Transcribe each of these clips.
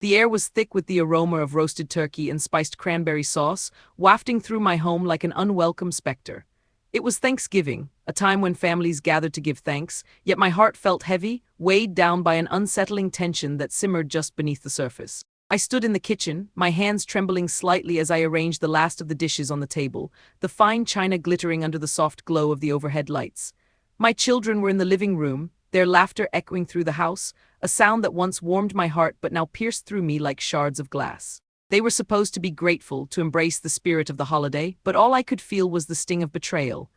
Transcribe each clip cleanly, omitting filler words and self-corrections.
The air was thick with the aroma of roasted turkey and spiced cranberry sauce, wafting through my home like an unwelcome specter. It was Thanksgiving, a time when families gathered to give thanks, yet my heart felt heavy, weighed down by an unsettling tension that simmered just beneath the surface. I stood in the kitchen, my hands trembling slightly as I arranged the last of the dishes on the table, the fine china glittering under the soft glow of the overhead lights. My children were in the living room, their laughter echoing through the house, a sound that once warmed my heart but now pierced through me like shards of glass. They were supposed to be grateful, to embrace the spirit of the holiday, but all I could feel was the sting of betrayal.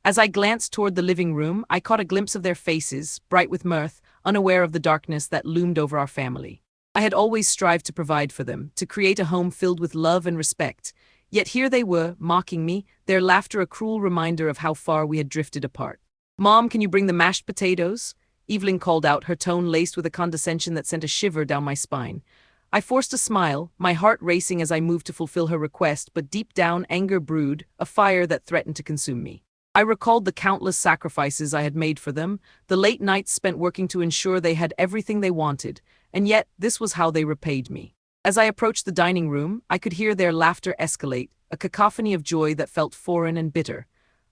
As I glanced toward the living room, I caught a glimpse of their faces, bright with mirth, unaware of the darkness that loomed over our family. I had always strived to provide for them, to create a home filled with love and respect. Yet here they were, mocking me, their laughter a cruel reminder of how far we had drifted apart. "Mom, can you bring the mashed potatoes?" Evelyn called out, her tone laced with a condescension that sent a shiver down my spine. I forced a smile, my heart racing as I moved to fulfill her request, but deep down anger brewed, a fire that threatened to consume me. I recalled the countless sacrifices I had made for them, the late nights spent working to ensure they had everything they wanted, and yet this was how they repaid me. As I approached the dining room, I could hear their laughter escalate, a cacophony of joy that felt foreign and bitter.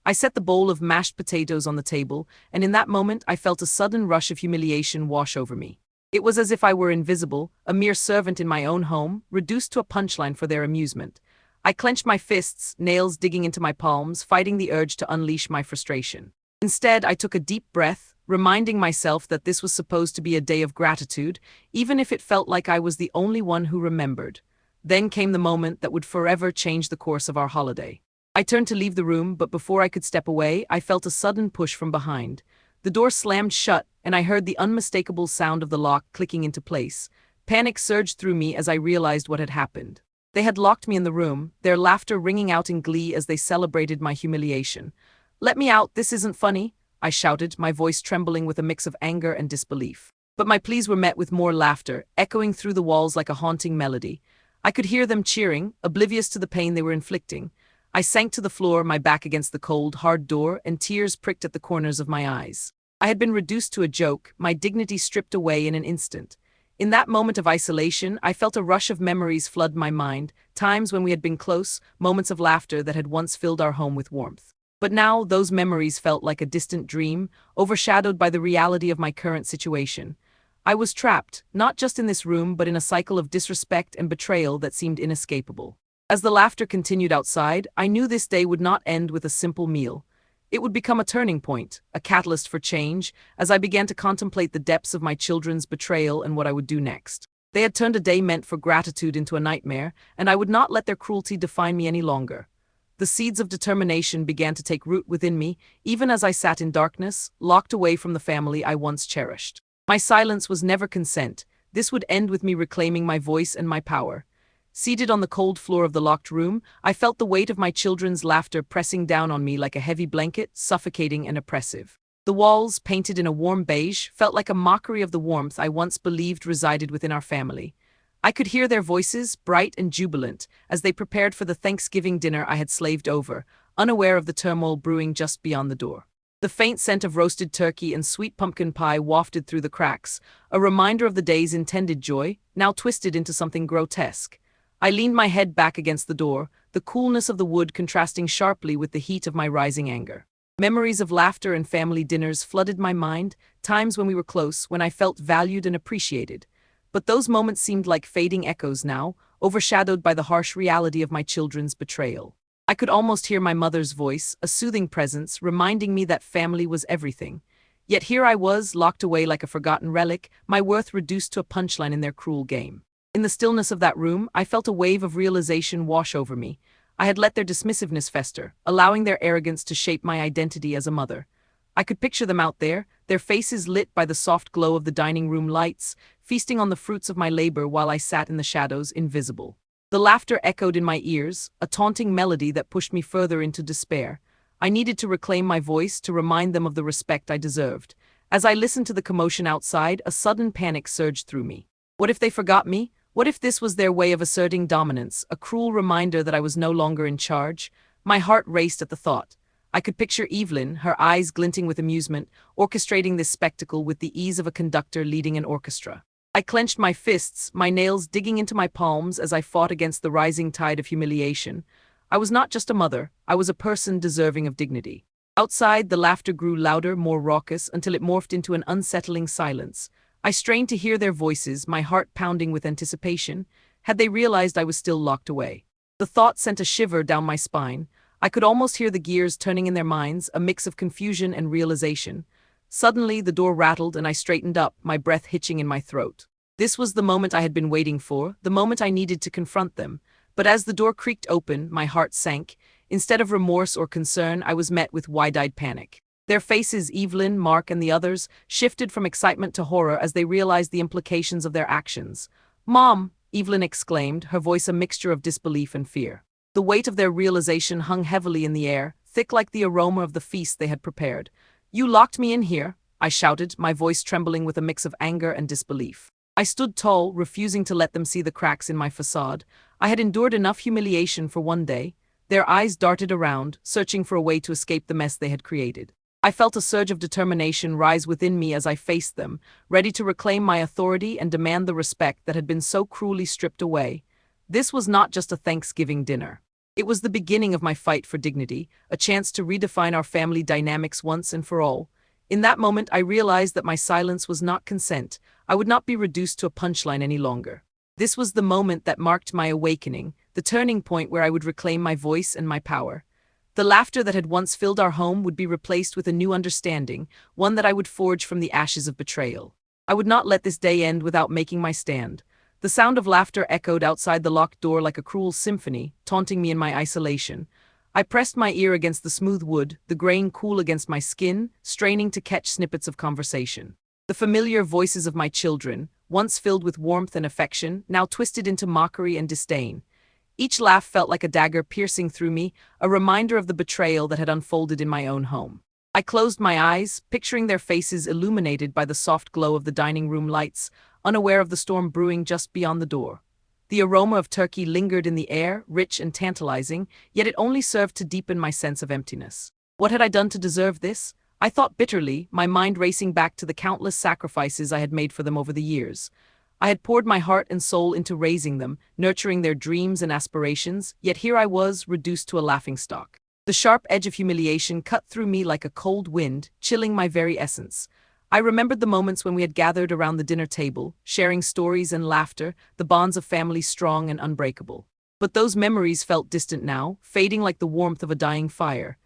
I set the bowl of mashed potatoes on the table, and in that moment I felt a sudden rush of humiliation wash over me. It was as if I were invisible, a mere servant in my own home, reduced to a punchline for their amusement. I clenched my fists, nails digging into my palms, fighting the urge to unleash my frustration. Instead, I took a deep breath, reminding myself that this was supposed to be a day of gratitude, even if it felt like I was the only one who remembered. Then came the moment that would forever change the course of our holiday. I turned to leave the room, but before I could step away, I felt a sudden push from behind. The door slammed shut, and I heard the unmistakable sound of the lock clicking into place. Panic surged through me as I realized what had happened. They had locked me in the room, their laughter ringing out in glee as they celebrated my humiliation. "Let me out, this isn't funny," I shouted, my voice trembling with a mix of anger and disbelief. But my pleas were met with more laughter, echoing through the walls like a haunting melody. I could hear them cheering, oblivious to the pain they were inflicting. I sank to the floor, my back against the cold, hard door, and tears pricked at the corners of my eyes. I had been reduced to a joke, my dignity stripped away in an instant. In that moment of isolation, I felt a rush of memories flood my mind, times when we had been close, moments of laughter that had once filled our home with warmth. But now, those memories felt like a distant dream, overshadowed by the reality of my current situation. I was trapped, not just in this room, but in a cycle of disrespect and betrayal that seemed inescapable. As the laughter continued outside, I knew this day would not end with a simple meal. It would become a turning point, a catalyst for change, as I began to contemplate the depths of my children's betrayal and what I would do next. They had turned a day meant for gratitude into a nightmare, and I would not let their cruelty define me any longer. The seeds of determination began to take root within me, even as I sat in darkness, locked away from the family I once cherished. My silence was never consent. This would end with me reclaiming my voice and my power. Seated on the cold floor of the locked room, I felt the weight of my children's laughter pressing down on me like a heavy blanket, suffocating and oppressive. The walls, painted in a warm beige, felt like a mockery of the warmth I once believed resided within our family. I could hear their voices, bright and jubilant, as they prepared for the Thanksgiving dinner I had slaved over, unaware of the turmoil brewing just beyond the door. The faint scent of roasted turkey and sweet pumpkin pie wafted through the cracks, a reminder of the day's intended joy, now twisted into something grotesque. I leaned my head back against the door, the coolness of the wood contrasting sharply with the heat of my rising anger. Memories of laughter and family dinners flooded my mind, times when we were close, when I felt valued and appreciated. But those moments seemed like fading echoes now, overshadowed by the harsh reality of my children's betrayal. I could almost hear my mother's voice, a soothing presence, reminding me that family was everything. Yet here I was, locked away like a forgotten relic, my worth reduced to a punchline in their cruel game. In the stillness of that room, I felt a wave of realization wash over me. I had let their dismissiveness fester, allowing their arrogance to shape my identity as a mother. I could picture them out there, their faces lit by the soft glow of the dining room lights, feasting on the fruits of my labor while I sat in the shadows, invisible. The laughter echoed in my ears, a taunting melody that pushed me further into despair. I needed to reclaim my voice, to remind them of the respect I deserved. As I listened to the commotion outside, a sudden panic surged through me. What if they forgot me? What if this was their way of asserting dominance, a cruel reminder that I was no longer in charge? My heart raced at the thought. I could picture Evelyn, her eyes glinting with amusement, orchestrating this spectacle with the ease of a conductor leading an orchestra. I clenched my fists, my nails digging into my palms as I fought against the rising tide of humiliation. I was not just a mother, I was a person deserving of dignity. Outside, the laughter grew louder, more raucous, until it morphed into an unsettling silence. I strained to hear their voices, my heart pounding with anticipation. Had they realized I was still locked away? The thought sent a shiver down my spine. I could almost hear the gears turning in their minds, a mix of confusion and realization. Suddenly, the door rattled and I straightened up, my breath hitching in my throat. This was the moment I had been waiting for, the moment I needed to confront them. But as the door creaked open, my heart sank. Instead of remorse or concern, I was met with wide-eyed panic. Their faces, Evelyn, Mark, and the others, shifted from excitement to horror as they realized the implications of their actions. "Mom!" Evelyn exclaimed, her voice a mixture of disbelief and fear. The weight of their realization hung heavily in the air, thick like the aroma of the feast they had prepared. "You locked me in here," I shouted, my voice trembling with a mix of anger and disbelief. I stood tall, refusing to let them see the cracks in my facade. I had endured enough humiliation for one day. Their eyes darted around, searching for a way to escape the mess they had created. I felt a surge of determination rise within me as I faced them, ready to reclaim my authority and demand the respect that had been so cruelly stripped away. This was not just a Thanksgiving dinner. It was the beginning of my fight for dignity, a chance to redefine our family dynamics once and for all. In that moment, I realized that my silence was not consent. I would not be reduced to a punchline any longer. This was the moment that marked my awakening, the turning point where I would reclaim my voice and my power. The laughter that had once filled our home would be replaced with a new understanding, one that I would forge from the ashes of betrayal. I would not let this day end without making my stand. The sound of laughter echoed outside the locked door like a cruel symphony, taunting me in my isolation. I pressed my ear against the smooth wood, the grain cool against my skin, straining to catch snippets of conversation. The familiar voices of my children, once filled with warmth and affection, now twisted into mockery and disdain. Each laugh felt like a dagger piercing through me, a reminder of the betrayal that had unfolded in my own home. I closed my eyes, picturing their faces illuminated by the soft glow of the dining room lights, unaware of the storm brewing just beyond the door. The aroma of turkey lingered in the air, rich and tantalizing, yet it only served to deepen my sense of emptiness. What had I done to deserve this? I thought bitterly, my mind racing back to the countless sacrifices I had made for them over the years. I had poured my heart and soul into raising them, nurturing their dreams and aspirations, yet here I was, reduced to a laughingstock. The sharp edge of humiliation cut through me like a cold wind, chilling my very essence. I remembered the moments when we had gathered around the dinner table, sharing stories and laughter, the bonds of family strong and unbreakable. But those memories felt distant now, fading like the warmth of a dying fire.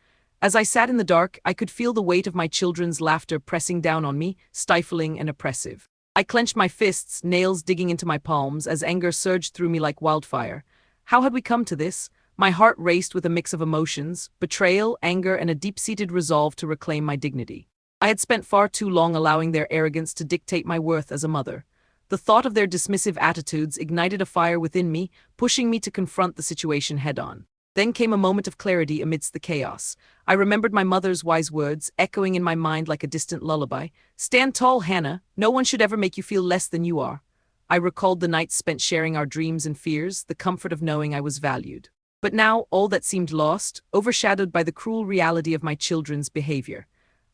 As I sat in the dark, I could feel the weight of my children's laughter pressing down on me, stifling and oppressive. I clenched my fists, nails digging into my palms, as anger surged through me like wildfire. How had we come to this? My heart raced with a mix of emotions, betrayal, anger, and a deep-seated resolve to reclaim my dignity. I had spent far too long allowing their arrogance to dictate my worth as a mother. The thought of their dismissive attitudes ignited a fire within me, pushing me to confront the situation head-on. Then came a moment of clarity amidst the chaos. I remembered my mother's wise words, echoing in my mind like a distant lullaby. "Stand tall, Hannah. No one should ever make you feel less than you are." I recalled the nights spent sharing our dreams and fears, the comfort of knowing I was valued. But now, all that seemed lost, overshadowed by the cruel reality of my children's behavior.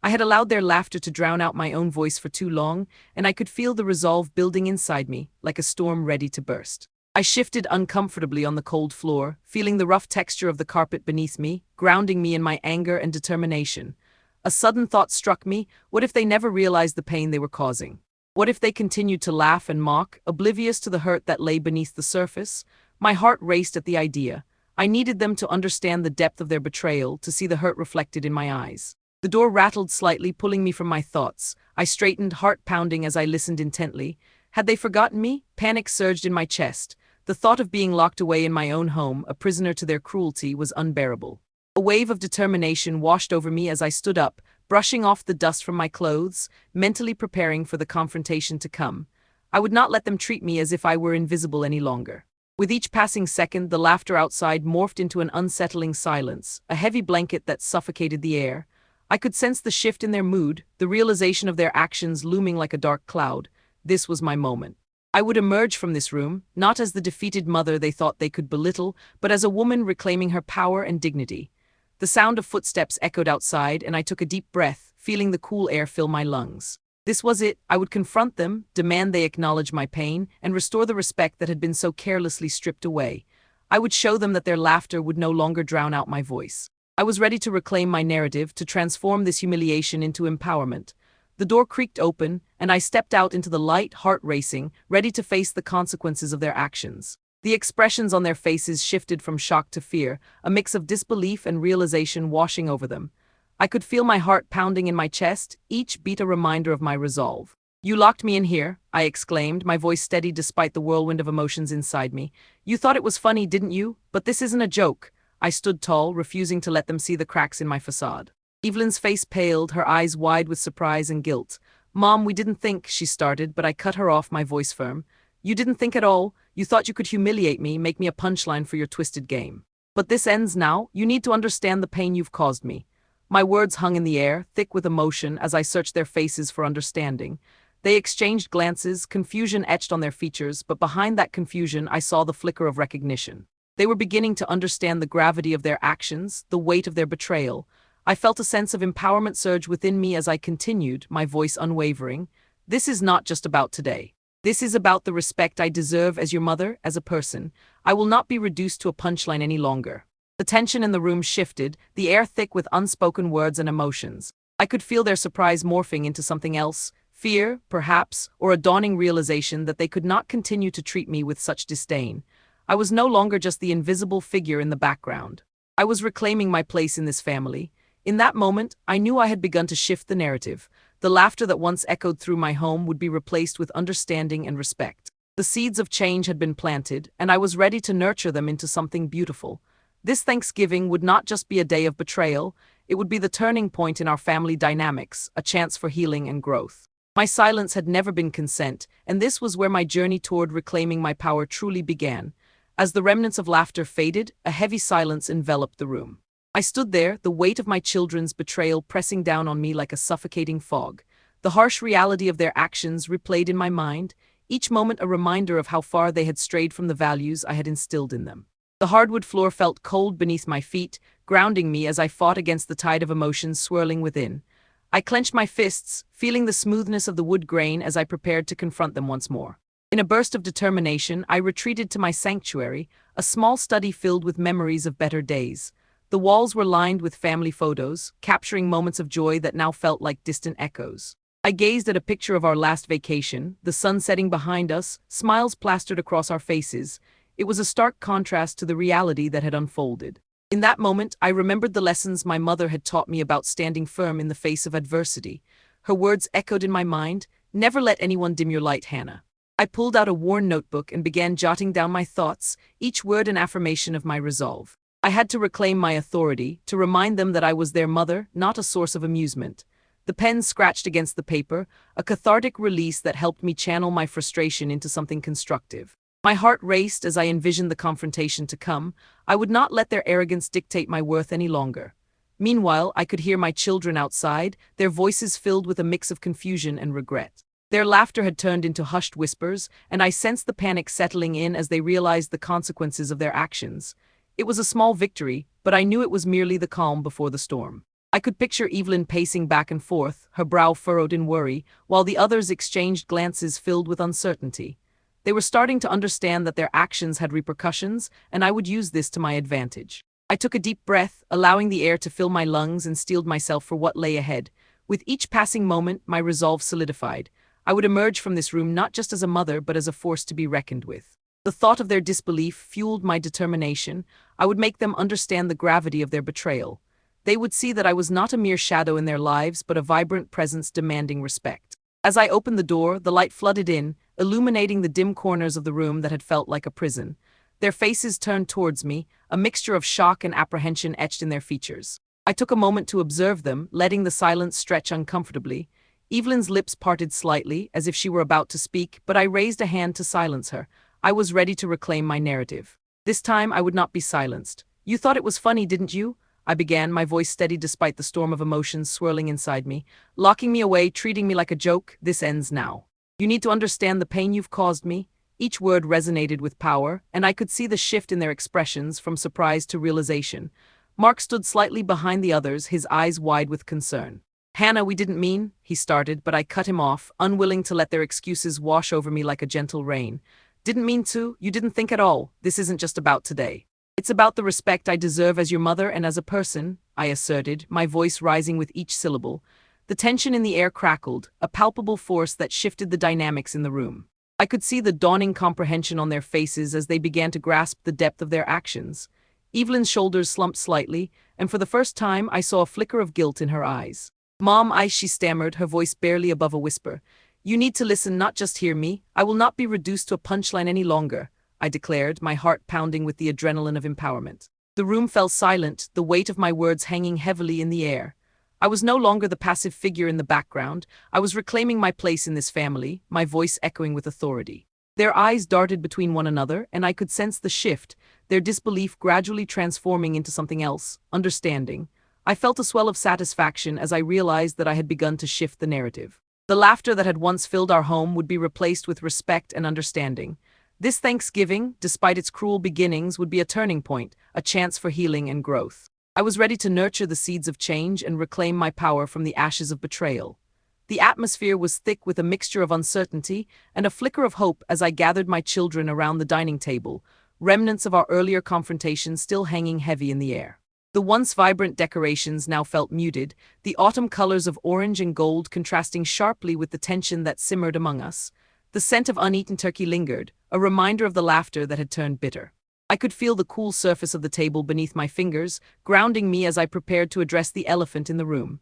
I had allowed their laughter to drown out my own voice for too long, and I could feel the resolve building inside me, like a storm ready to burst. I shifted uncomfortably on the cold floor, feeling the rough texture of the carpet beneath me, grounding me in my anger and determination. A sudden thought struck me: what if they never realized the pain they were causing? What if they continued to laugh and mock, oblivious to the hurt that lay beneath the surface? My heart raced at the idea. I needed them to understand the depth of their betrayal, to see the hurt reflected in my eyes. The door rattled slightly, pulling me from my thoughts. I straightened, heart pounding as I listened intently. Had they forgotten me? Panic surged in my chest. The thought of being locked away in my own home, a prisoner to their cruelty, was unbearable. A wave of determination washed over me as I stood up, brushing off the dust from my clothes, mentally preparing for the confrontation to come. I would not let them treat me as if I were invisible any longer. With each passing second, the laughter outside morphed into an unsettling silence, a heavy blanket that suffocated the air. I could sense the shift in their mood, the realization of their actions looming like a dark cloud. This was my moment. I would emerge from this room, not as the defeated mother they thought they could belittle, but as a woman reclaiming her power and dignity. The sound of footsteps echoed outside, and I took a deep breath, feeling the cool air fill my lungs. This was it. I would confront them, demand they acknowledge my pain, and restore the respect that had been so carelessly stripped away. I would show them that their laughter would no longer drown out my voice. I was ready to reclaim my narrative, to transform this humiliation into empowerment. The door creaked open, and I stepped out into the light, heart racing, ready to face the consequences of their actions. The expressions on their faces shifted from shock to fear, a mix of disbelief and realization washing over them. I could feel my heart pounding in my chest, each beat a reminder of my resolve. "You locked me in here," I exclaimed, my voice steady despite the whirlwind of emotions inside me. "You thought it was funny, didn't you? But this isn't a joke." I stood tall, refusing to let them see the cracks in my facade. Evelyn's face paled, her eyes wide with surprise and guilt. "Mom, we didn't think," she started, but I cut her off, my voice firm. "You didn't think at all. You thought you could humiliate me, make me a punchline for your twisted game. But this ends now. You need to understand the pain you've caused me." My words hung in the air, thick with emotion, as I searched their faces for understanding. They exchanged glances, confusion etched on their features, but behind that confusion I saw the flicker of recognition. They were beginning to understand the gravity of their actions, the weight of their betrayal. I felt a sense of empowerment surge within me as I continued, my voice unwavering. "This is not just about today. This is about the respect I deserve as your mother, as a person. I will not be reduced to a punchline any longer." The tension in the room shifted, the air thick with unspoken words and emotions. I could feel their surprise morphing into something else, fear, perhaps, or a dawning realization that they could not continue to treat me with such disdain. I was no longer just the invisible figure in the background. I was reclaiming my place in this family. In that moment, I knew I had begun to shift the narrative. The laughter that once echoed through my home would be replaced with understanding and respect. The seeds of change had been planted, and I was ready to nurture them into something beautiful. This Thanksgiving would not just be a day of betrayal, it would be the turning point in our family dynamics, a chance for healing and growth. My silence had never been consent, and this was where my journey toward reclaiming my power truly began. As the remnants of laughter faded, a heavy silence enveloped the room. I stood there, the weight of my children's betrayal pressing down on me like a suffocating fog. The harsh reality of their actions replayed in my mind, each moment a reminder of how far they had strayed from the values I had instilled in them. The hardwood floor felt cold beneath my feet, grounding me as I fought against the tide of emotions swirling within. I clenched my fists, feeling the smoothness of the wood grain as I prepared to confront them once more. In a burst of determination, I retreated to my sanctuary, a small study filled with memories of better days. The walls were lined with family photos, capturing moments of joy that now felt like distant echoes. I gazed at a picture of our last vacation, the sun setting behind us, smiles plastered across our faces. It was a stark contrast to the reality that had unfolded. In that moment, I remembered the lessons my mother had taught me about standing firm in the face of adversity. Her words echoed in my mind, "Never let anyone dim your light, Hannah." I pulled out a worn notebook and began jotting down my thoughts, each word an affirmation of my resolve. I had to reclaim my authority, to remind them that I was their mother, not a source of amusement. The pen scratched against the paper, a cathartic release that helped me channel my frustration into something constructive. My heart raced as I envisioned the confrontation to come. I would not let their arrogance dictate my worth any longer. Meanwhile, I could hear my children outside, their voices filled with a mix of confusion and regret. Their laughter had turned into hushed whispers, and I sensed the panic settling in as they realized the consequences of their actions. It was a small victory, but I knew it was merely the calm before the storm. I could picture Evelyn pacing back and forth, her brow furrowed in worry, while the others exchanged glances filled with uncertainty. They were starting to understand that their actions had repercussions, and I would use this to my advantage. I took a deep breath, allowing the air to fill my lungs, and steeled myself for what lay ahead. With each passing moment, my resolve solidified. I would emerge from this room not just as a mother, but as a force to be reckoned with. The thought of their disbelief fueled my determination. I would make them understand the gravity of their betrayal. They would see that I was not a mere shadow in their lives, but a vibrant presence demanding respect. As I opened the door, the light flooded in, illuminating the dim corners of the room that had felt like a prison. Their faces turned towards me, a mixture of shock and apprehension etched in their features. I took a moment to observe them, letting the silence stretch uncomfortably. Evelyn's lips parted slightly, as if she were about to speak, but I raised a hand to silence her. I was ready to reclaim my narrative. This time I would not be silenced. "You thought it was funny, didn't you?" I began, my voice steady despite the storm of emotions swirling inside me. "Locking me away, treating me like a joke, this ends now. You need to understand the pain you've caused me." Each word resonated with power, and I could see the shift in their expressions from surprise to realization. Mark stood slightly behind the others, his eyes wide with concern. Hannah, we didn't mean, he started, but I cut him off, unwilling to let their excuses wash over me like a gentle rain. Didn't mean to, you didn't think at all. This isn't just about today. It's about the respect I deserve as your mother and as a person, I asserted, my voice rising with each syllable. The tension in the air crackled, a palpable force that shifted the dynamics in the room. I could see the dawning comprehension on their faces as they began to grasp the depth of their actions. Evelyn's shoulders slumped slightly, and for the first time I saw a flicker of guilt in her eyes. Mom, she stammered, her voice barely above a whisper. You need to listen, not just hear me. I will not be reduced to a punchline any longer, I declared, my heart pounding with the adrenaline of empowerment. The room fell silent, the weight of my words hanging heavily in the air. I was no longer the passive figure in the background. I was reclaiming my place in this family, my voice echoing with authority. Their eyes darted between one another, and I could sense the shift, their disbelief gradually transforming into something else, understanding. I felt a swell of satisfaction as I realized that I had begun to shift the narrative. The laughter that had once filled our home would be replaced with respect and understanding. This Thanksgiving, despite its cruel beginnings, would be a turning point, a chance for healing and growth. I was ready to nurture the seeds of change and reclaim my power from the ashes of betrayal. The atmosphere was thick with a mixture of uncertainty and a flicker of hope as I gathered my children around the dining table, remnants of our earlier confrontation still hanging heavy in the air. The once vibrant decorations now felt muted, the autumn colors of orange and gold contrasting sharply with the tension that simmered among us. The scent of uneaten turkey lingered, a reminder of the laughter that had turned bitter. I could feel the cool surface of the table beneath my fingers, grounding me as I prepared to address the elephant in the room.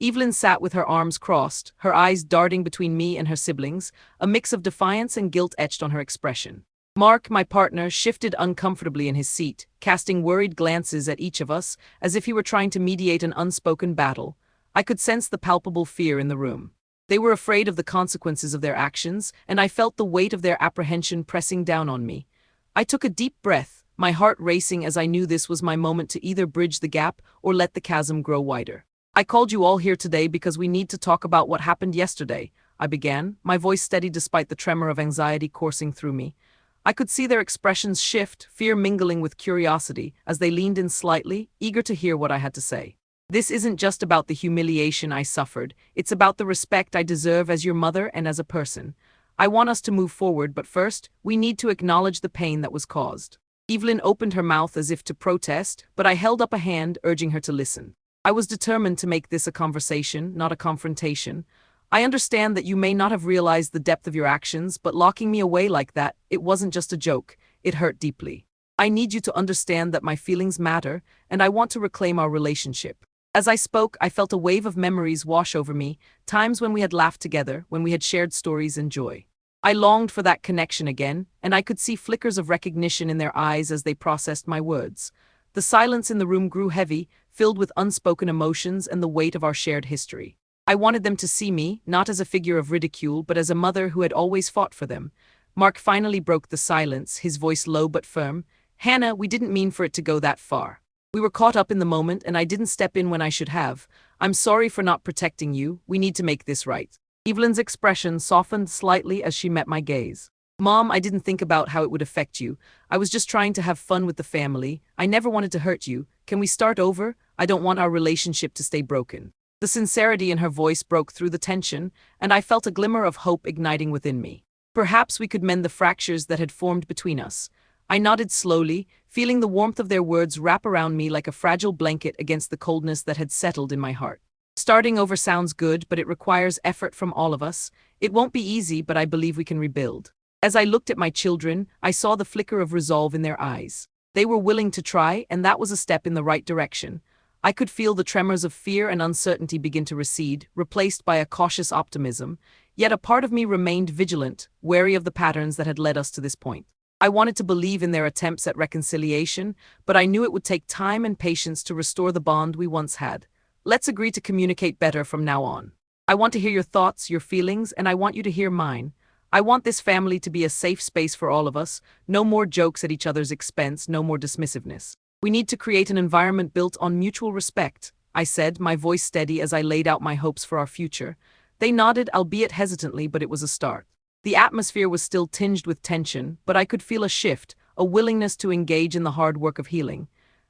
Evelyn sat with her arms crossed, her eyes darting between me and her siblings, a mix of defiance and guilt etched on her expression. Mark, my partner, shifted uncomfortably in his seat, casting worried glances at each of us, as if he were trying to mediate an unspoken battle. I could sense the palpable fear in the room. They were afraid of the consequences of their actions, and I felt the weight of their apprehension pressing down on me. I took a deep breath, my heart racing as I knew this was my moment to either bridge the gap or let the chasm grow wider. I called you all here today because we need to talk about what happened yesterday, I began, my voice steady despite the tremor of anxiety coursing through me. I could see their expressions shift, fear mingling with curiosity, as they leaned in slightly, eager to hear what I had to say. This isn't just about the humiliation I suffered, it's about the respect I deserve as your mother and as a person. I want us to move forward, but first, we need to acknowledge the pain that was caused. Evelyn opened her mouth as if to protest, but I held up a hand, urging her to listen. I was determined to make this a conversation, not a confrontation. I understand that you may not have realized the depth of your actions, but locking me away like that, it wasn't just a joke, it hurt deeply. I need you to understand that my feelings matter, and I want to reclaim our relationship. As I spoke, I felt a wave of memories wash over me, times when we had laughed together, when we had shared stories and joy. I longed for that connection again, and I could see flickers of recognition in their eyes as they processed my words. The silence in the room grew heavy, filled with unspoken emotions and the weight of our shared history. I wanted them to see me, not as a figure of ridicule, but as a mother who had always fought for them. Mark finally broke the silence, his voice low but firm. Hannah, we didn't mean for it to go that far. We were caught up in the moment, and I didn't step in when I should have. I'm sorry for not protecting you. We need to make this right. Evelyn's expression softened slightly as she met my gaze. Mom, I didn't think about how it would affect you. I was just trying to have fun with the family. I never wanted to hurt you. Can we start over? I don't want our relationship to stay broken. The sincerity in her voice broke through the tension, and I felt a glimmer of hope igniting within me. Perhaps we could mend the fractures that had formed between us. I nodded slowly, feeling the warmth of their words wrap around me like a fragile blanket against the coldness that had settled in my heart. Starting over sounds good, but it requires effort from all of us. It won't be easy, but I believe we can rebuild. As I looked at my children, I saw the flicker of resolve in their eyes. They were willing to try, and that was a step in the right direction. I could feel the tremors of fear and uncertainty begin to recede, replaced by a cautious optimism, yet a part of me remained vigilant, wary of the patterns that had led us to this point. I wanted to believe in their attempts at reconciliation, but I knew it would take time and patience to restore the bond we once had. Let's agree to communicate better from now on. I want to hear your thoughts, your feelings, and I want you to hear mine. I want this family to be a safe space for all of us, no more jokes at each other's expense, no more dismissiveness. We need to create an environment built on mutual respect, I said, my voice steady as I laid out my hopes for our future. They nodded, albeit hesitantly, but it was a start. The atmosphere was still tinged with tension, but I could feel a shift, a willingness to engage in the hard work of healing.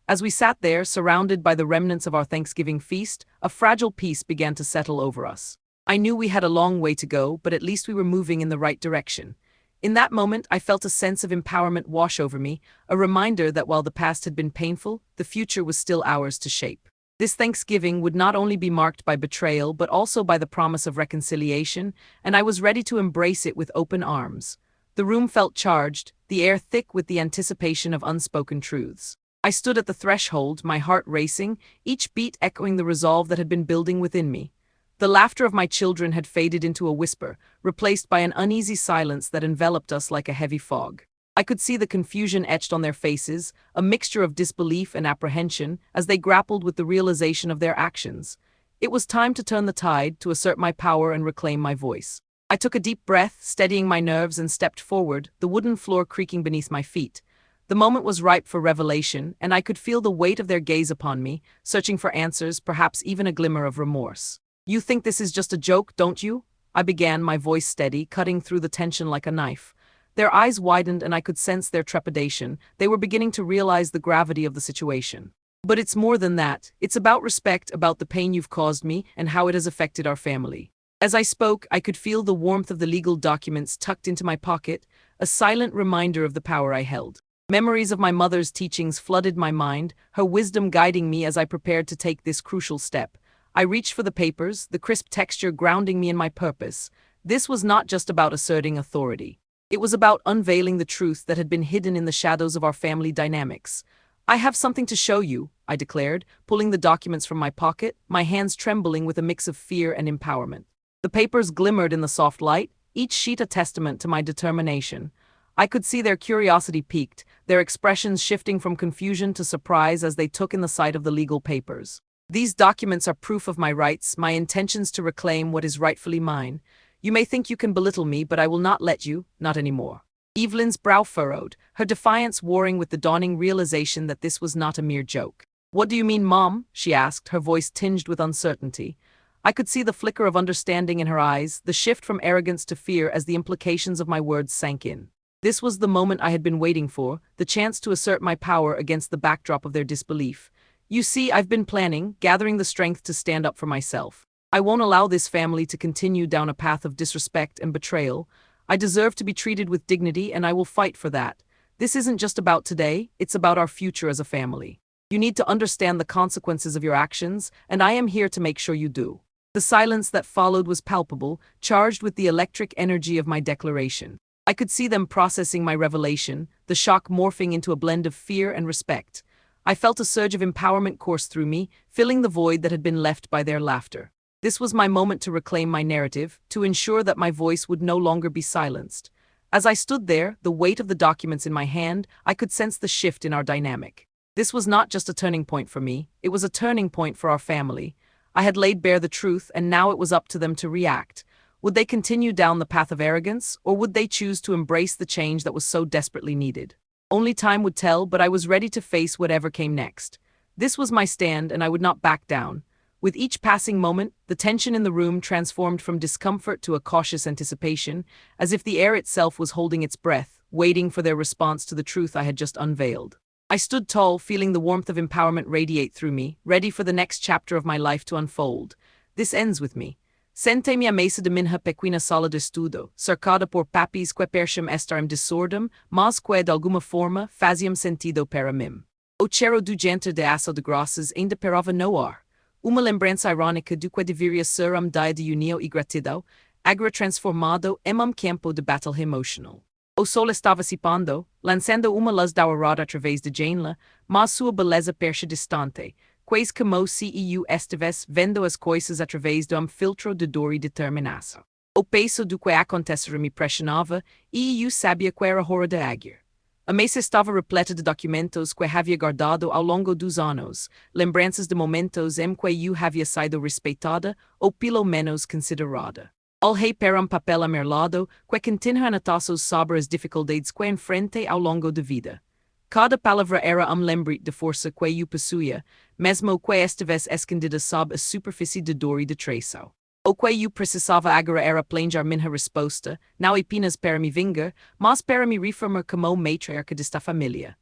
As we sat there, surrounded by the remnants of our Thanksgiving feast, a fragile peace began to settle over us. I knew we had a long way to go, but at least we were moving in the right direction. In that moment, I felt a sense of empowerment wash over me, a reminder that while the past had been painful, the future was still ours to shape. This Thanksgiving would not only be marked by betrayal but also by the promise of reconciliation, and I was ready to embrace it with open arms. The room felt charged, the air thick with the anticipation of unspoken truths. I stood at the threshold, my heart racing, each beat echoing the resolve that had been building within me. The laughter of my children had faded into a whisper, replaced by an uneasy silence that enveloped us like a heavy fog. I could see the confusion etched on their faces, a mixture of disbelief and apprehension, as they grappled with the realization of their actions. It was time to turn the tide, to assert my power and reclaim my voice. I took a deep breath, steadying my nerves, and stepped forward, the wooden floor creaking beneath my feet. The moment was ripe for revelation, and I could feel the weight of their gaze upon me, searching for answers, perhaps even a glimmer of remorse. "You think this is just a joke, don't you?" I began, my voice steady, cutting through the tension like a knife. Their eyes widened and I could sense their trepidation. They were beginning to realize the gravity of the situation. "But it's more than that. It's about respect, about the pain you've caused me, and how it has affected our family." As I spoke, I could feel the warmth of the legal documents tucked into my pocket, a silent reminder of the power I held. Memories of my mother's teachings flooded my mind, her wisdom guiding me as I prepared to take this crucial step. I reached for the papers, the crisp texture grounding me in my purpose. This was not just about asserting authority. It was about unveiling the truth that had been hidden in the shadows of our family dynamics. "I have something to show you," I declared, pulling the documents from my pocket, my hands trembling with a mix of fear and empowerment. The papers glimmered in the soft light, each sheet a testament to my determination. I could see their curiosity piqued, their expressions shifting from confusion to surprise as they took in the sight of the legal papers. "These documents are proof of my rights, my intentions to reclaim what is rightfully mine. You may think you can belittle me, but I will not let you, not anymore." Evelyn's brow furrowed, her defiance warring with the dawning realization that this was not a mere joke. "What do you mean, Mom?" she asked, her voice tinged with uncertainty. I could see the flicker of understanding in her eyes, the shift from arrogance to fear as the implications of my words sank in. This was the moment I had been waiting for, the chance to assert my power against the backdrop of their disbelief. "You see, I've been planning, gathering the strength to stand up for myself. I won't allow this family to continue down a path of disrespect and betrayal. I deserve to be treated with dignity, and I will fight for that. This isn't just about today, it's about our future as a family. You need to understand the consequences of your actions, and I am here to make sure you do." The silence that followed was palpable, charged with the electric energy of my declaration. I could see them processing my revelation, the shock morphing into a blend of fear and respect. I felt a surge of empowerment course through me, filling the void that had been left by their laughter. This was my moment to reclaim my narrative, to ensure that my voice would no longer be silenced. As I stood there, the weight of the documents in my hand, I could sense the shift in our dynamic. This was not just a turning point for me, it was a turning point for our family. I had laid bare the truth, and now it was up to them to react. Would they continue down the path of arrogance, or would they choose to embrace the change that was so desperately needed? Only time would tell, but I was ready to face whatever came next. This was my stand, and I would not back down. With each passing moment, the tension in the room transformed from discomfort to a cautious anticipation, as if the air itself was holding its breath, waiting for their response to the truth I had just unveiled. I stood tall, feeling the warmth of empowerment radiate through me, ready for the next chapter of my life to unfold. "This ends with me. Sente mia mesa de minha pequena sala de estudo, cercada por papis que percham estarem desordem, mas que de alguma forma faziam sentido para mim. O cheiro do jantar de ação de graças ainda pairava no ar. Uma lembrança irônica do que deveria ser dia de união e gratidão, agora transformado em campo de batalha emocional. O sol estava se pondo, lançando uma luz dourada através de janela, mas sua beleza percha distante, quase como se eu estivesse vendo as coisas através de filtro de dor e determinação. O peso do que acontecera me pressionava, e eu sabia que era hora de agir. A mesa estava repleta de documentos que havia guardado ao longo dos anos, lembranças de momentos em que eu havia sido respeitada, ou pelo menos considerada. Olhei para papel amarelado que continha anotações sobre as dificuldades que enfrentei ao longo da vida. Cada palavra era lembrete de força que eu possuía, mesmo que estivesse escondida sob a superfície de dor e de traição. O que eu precisava agora era planejar minha resposta, não apenas para me vingar, mas para me reformar como matriarca desta família.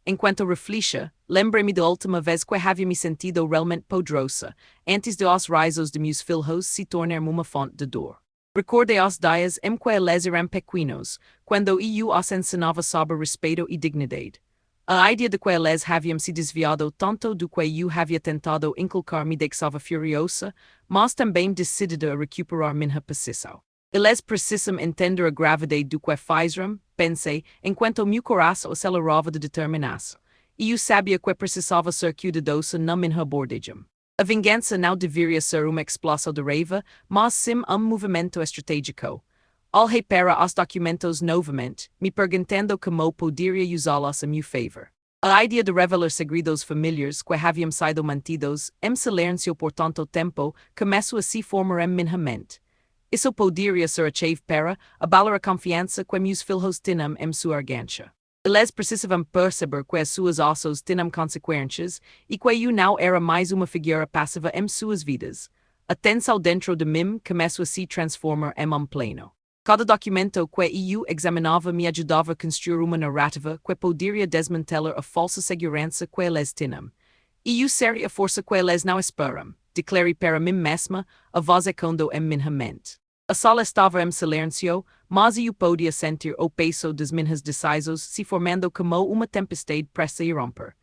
enquanto refletia, lembrei-me da última vez que havia me sentido realmente poderosa, antes de os risos de meus filhos se tornarem uma fonte de dor. Recordei os dias em que eles eram pequenos, quando eu os ensinava sobre respeito e dignidade. A ideia de que eles haviam se desviado tanto do que eu havia tentado inculcar me deixava furiosa, mas também decidida a recuperar minha posição. Eles precisam entender a gravidade do que fizeram, pensei, enquanto meu coração acelerava de determinação. Eu sabia que precisava ser cuidadosa na minha abordagem. A vingança não deveria ser uma explosão de raiva, mas sim movimento estratégico. Olhei para os documentos novamente, me perguntando como poderia usá-los a meu favor. A ideia de revelar segredos familiares que haviam sido mantidos em silêncio por tanto tempo começou a se formar em minha mente. Isso poderia ser a chave para abalar a confiança que meus filhos tinham em sua arrogância. Eles precisavam perceber que as suas ações tinham consequências e que eu não era mais uma figura passiva em suas vidas. A tensão dentro de mim começou a se transformar em plano. Cada documento que eu examinava me ajudava a construir uma narrativa que poderia desmantelar a falsa segurança que eles tinham. Eu seria a força que eles não esperam, declarei para mim mesma, a voz ecoando em minha mente. A sala estava em silêncio, mas eu podia sentir o peso das minhas decisões se formando como uma tempestade prestes a romper.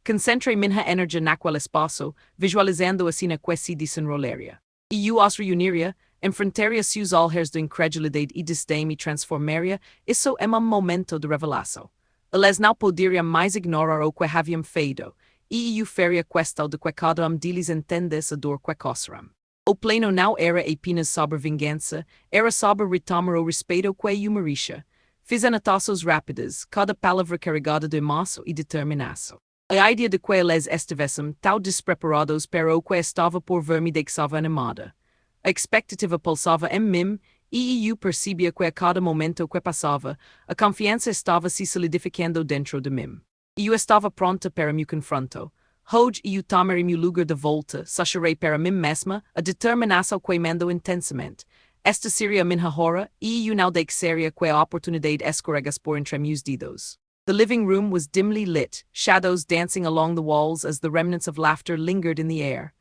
Concentrei minha energia naquele espaço, visualizando a cena que se desenrolaria. Eu os reuniria, enfrentaria seus olhares de incredulidade e desdém e transformaria isso em momento de revelação. Eles não poderiam mais ignorar o que haviam feito, e eu faria questão de que cada deles entendesse a dor que causaram. O plano não era apenas sobre vingança, era sobre retomar o respeito que eu merecia. Fiz anotações rápidas, cada palavra carregada de emoção e determinação. A ideia de que eles estivessem tão despreparados para o que estava por vir me deixava animada. A expectativa pulsava em mim, e eu percebia que a cada momento que passava, a confiança estava se solidificando dentro de mim. Eu estava pronta para meu confronto. Hoje eu tomarei meu lugar de volta, sacharei para mim mesma a determinação que mando intensamente. Esta seria a minha hora, e eu não deixaria que a oportunidade escorregasse por entre meus dedos. The living room was dimly lit, shadows dancing along the walls as the remnants of laughter lingered in the air.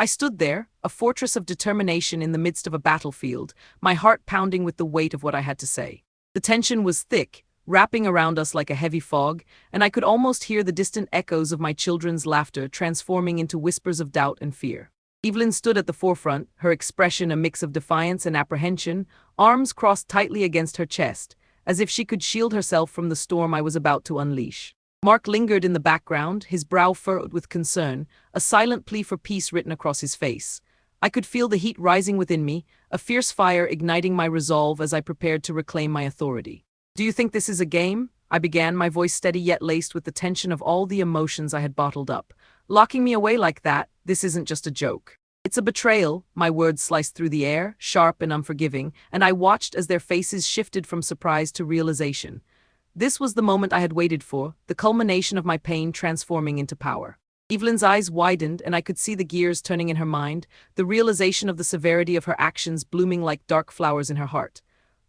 I stood there, a fortress of determination in the midst of a battlefield, my heart pounding with the weight of what I had to say. The tension was thick, wrapping around us like a heavy fog, and I could almost hear the distant echoes of my children's laughter transforming into whispers of doubt and fear. Evelyn stood at the forefront, her expression a mix of defiance and apprehension, arms crossed tightly against her chest, as if she could shield herself from the storm I was about to unleash. Mark lingered in the background, his brow furrowed with concern, a silent plea for peace written across his face. I could feel the heat rising within me, a fierce fire igniting my resolve as I prepared to reclaim my authority. "Do you think this is a game?" I began, my voice steady yet laced with the tension of all the emotions I had bottled up. "Locking me away like that, this isn't just a joke. It's a betrayal," my words sliced through the air, sharp and unforgiving, and I watched as their faces shifted from surprise to realization. This was the moment I had waited for, the culmination of my pain transforming into power. Evelyn's eyes widened, and I could see the gears turning in her mind, the realization of the severity of her actions blooming like dark flowers in her heart.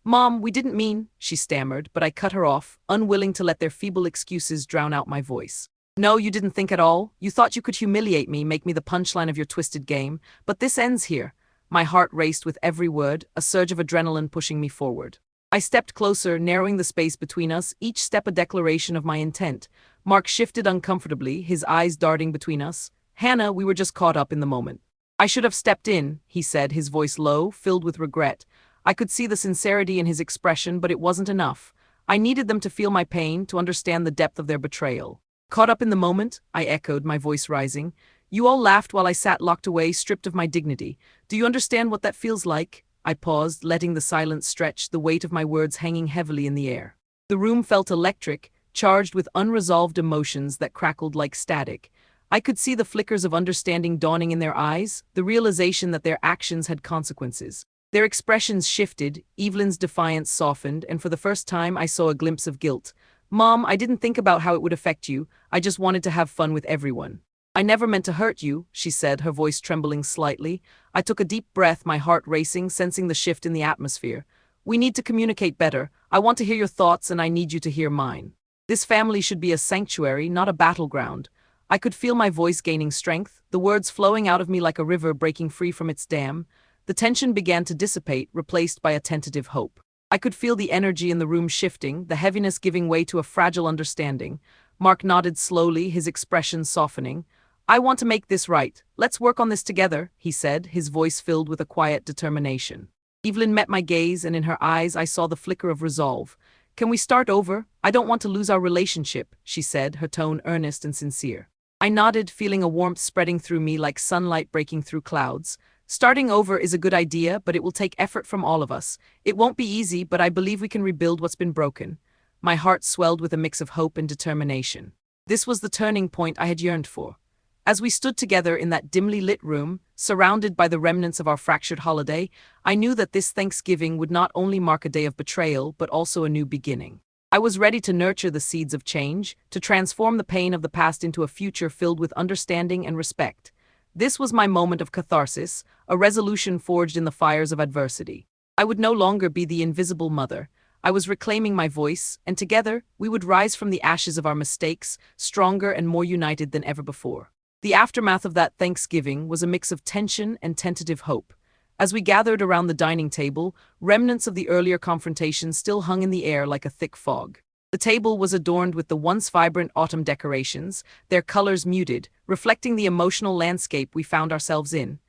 "Mom, we didn't mean," she stammered, but I cut her off, unwilling to let their feeble excuses drown out my voice. "No, you didn't think at all. You thought you could humiliate me, make me the punchline of your twisted game. But this ends here." My heart raced with every word, a surge of adrenaline pushing me forward. I stepped closer, narrowing the space between us, each step a declaration of my intent. Mark shifted uncomfortably, his eyes darting between us. "Hannah, we were just caught up in the moment." "I should have stepped in," he said, his voice low, filled with regret. I could see the sincerity in his expression, but it wasn't enough. I needed them to feel my pain, to understand the depth of their betrayal. "Caught up in the moment?" I echoed, my voice rising. "You all laughed while I sat locked away, stripped of my dignity. Do you understand what that feels like?" I paused, letting the silence stretch, the weight of my words hanging heavily in the air. The room felt electric, charged with unresolved emotions that crackled like static. I could see the flickers of understanding dawning in their eyes, the realization that their actions had consequences. Their expressions shifted, Evelyn's defiance softened, and for the first time I saw a glimpse of guilt. "Mom, I didn't think about how it would affect you. I just wanted to have fun with everyone." "I never meant to hurt you," she said, her voice trembling slightly. I took a deep breath, my heart racing, sensing the shift in the atmosphere. "We need to communicate better. I want to hear your thoughts and I need you to hear mine." This family should be a sanctuary, not a battleground. I could feel my voice gaining strength, the words flowing out of me like a river breaking free from its dam. The tension began to dissipate, replaced by a tentative hope. I could feel the energy in the room shifting, the heaviness giving way to a fragile understanding. Mark nodded slowly, his expression softening. "I want to make this right. Let's work on this together," he said, his voice filled with a quiet determination. Evelyn met my gaze, and in her eyes I saw the flicker of resolve. "Can we start over? I don't want to lose our relationship," she said, her tone earnest and sincere. I nodded, feeling a warmth spreading through me like sunlight breaking through clouds. "Starting over is a good idea, but it will take effort from all of us. It won't be easy, but I believe we can rebuild what's been broken." My heart swelled with a mix of hope and determination. This was the turning point I had yearned for. As we stood together in that dimly lit room, surrounded by the remnants of our fractured holiday, I knew that this Thanksgiving would not only mark a day of betrayal, but also a new beginning. I was ready to nurture the seeds of change, to transform the pain of the past into a future filled with understanding and respect. This was my moment of catharsis, a resolution forged in the fires of adversity. I would no longer be the invisible mother. I was reclaiming my voice, and together, we would rise from the ashes of our mistakes, stronger and more united than ever before. The aftermath of that Thanksgiving was a mix of tension and tentative hope. As we gathered around the dining table, remnants of the earlier confrontation still hung in the air like a thick fog. The table was adorned with the once vibrant autumn decorations, their colors muted, reflecting the emotional landscape we found ourselves in.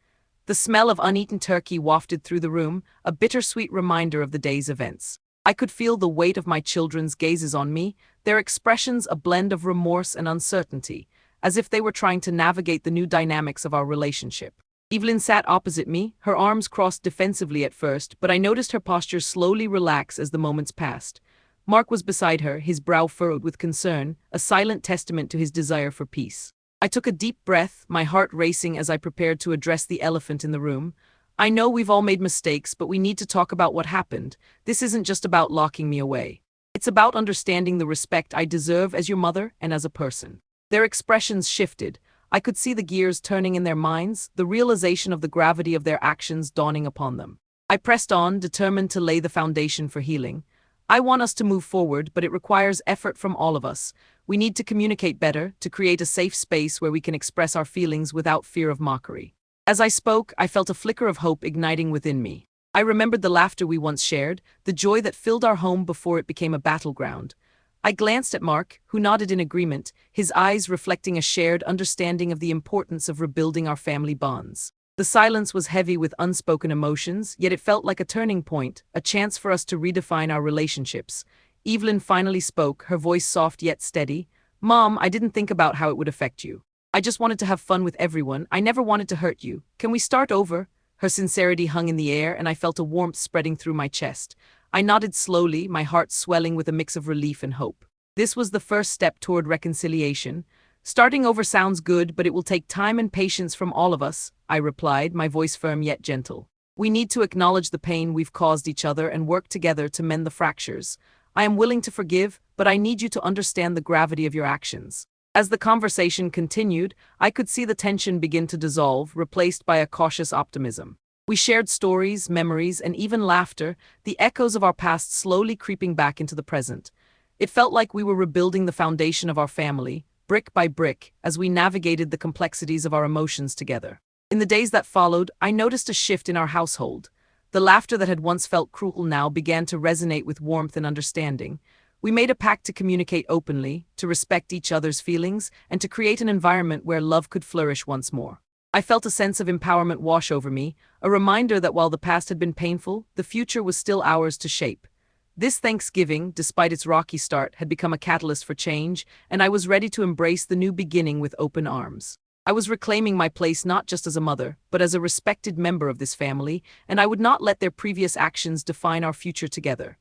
The smell of uneaten turkey wafted through the room, a bittersweet reminder of the day's events. I could feel the weight of my children's gazes on me, their expressions a blend of remorse and uncertainty, as if they were trying to navigate the new dynamics of our relationship. Evelyn sat opposite me, her arms crossed defensively at first, but I noticed her posture slowly relax as the moments passed. Mark was beside her, his brow furrowed with concern, a silent testament to his desire for peace. I took a deep breath, my heart racing as I prepared to address the elephant in the room. "I know we've all made mistakes, but we need to talk about what happened. This isn't just about locking me away. It's about understanding the respect I deserve as your mother and as a person." Their expressions shifted. I could see the gears turning in their minds, the realization of the gravity of their actions dawning upon them. I pressed on, determined to lay the foundation for healing. "I want us to move forward, but it requires effort from all of us. We need to communicate better, to create a safe space where we can express our feelings without fear of mockery." As I spoke, I felt a flicker of hope igniting within me. I remembered the laughter we once shared, the joy that filled our home before it became a battleground. I glanced at Mark, who nodded in agreement, his eyes reflecting a shared understanding of the importance of rebuilding our family bonds. The silence was heavy with unspoken emotions, yet it felt like a turning point, a chance for us to redefine our relationships. Evelyn finally spoke, her voice soft yet steady. "Mom, I didn't think about how it would affect you. I just wanted to have fun with everyone. I never wanted to hurt you. Can we start over?" Her sincerity hung in the air, and I felt a warmth spreading through my chest. I nodded slowly, my heart swelling with a mix of relief and hope. This was the first step toward reconciliation. "Starting over sounds good, but it will take time and patience from all of us," I replied, my voice firm yet gentle. "We need to acknowledge the pain we've caused each other and work together to mend the fractures. I am willing to forgive, but I need you to understand the gravity of your actions." As the conversation continued, I could see the tension begin to dissolve, replaced by a cautious optimism. We shared stories, memories, and even laughter, the echoes of our past slowly creeping back into the present. It felt like we were rebuilding the foundation of our family, brick by brick, as we navigated the complexities of our emotions together. In the days that followed, I noticed a shift in our household. The laughter that had once felt cruel now began to resonate with warmth and understanding. We made a pact to communicate openly, to respect each other's feelings, and to create an environment where love could flourish once more. I felt a sense of empowerment wash over me, a reminder that while the past had been painful, the future was still ours to shape. This Thanksgiving, despite its rocky start, had become a catalyst for change, and I was ready to embrace the new beginning with open arms. I was reclaiming my place not just as a mother, but as a respected member of this family, and I would not let their previous actions define our future together.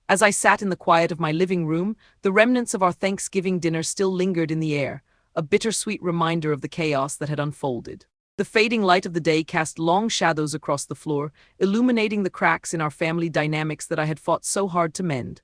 As I sat in the quiet of my living room, the remnants of our Thanksgiving dinner still lingered in the air, a bittersweet reminder of the chaos that had unfolded. The fading light of the day cast long shadows across the floor, illuminating the cracks in our family dynamics that I had fought so hard to mend.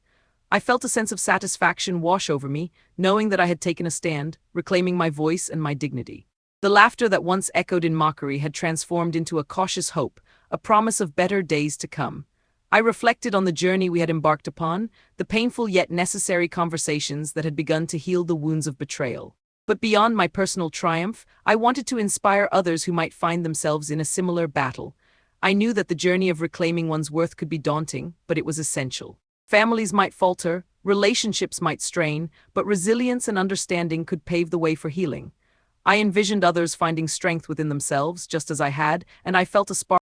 I felt a sense of satisfaction wash over me, knowing that I had taken a stand, reclaiming my voice and my dignity. The laughter that once echoed in mockery had transformed into a cautious hope, a promise of better days to come. I reflected on the journey we had embarked upon, the painful yet necessary conversations that had begun to heal the wounds of betrayal. But beyond my personal triumph, I wanted to inspire others who might find themselves in a similar battle. I knew that the journey of reclaiming one's worth could be daunting, but it was essential. Families might falter, relationships might strain, but resilience and understanding could pave the way for healing. I envisioned others finding strength within themselves, just as I had, and I felt a spark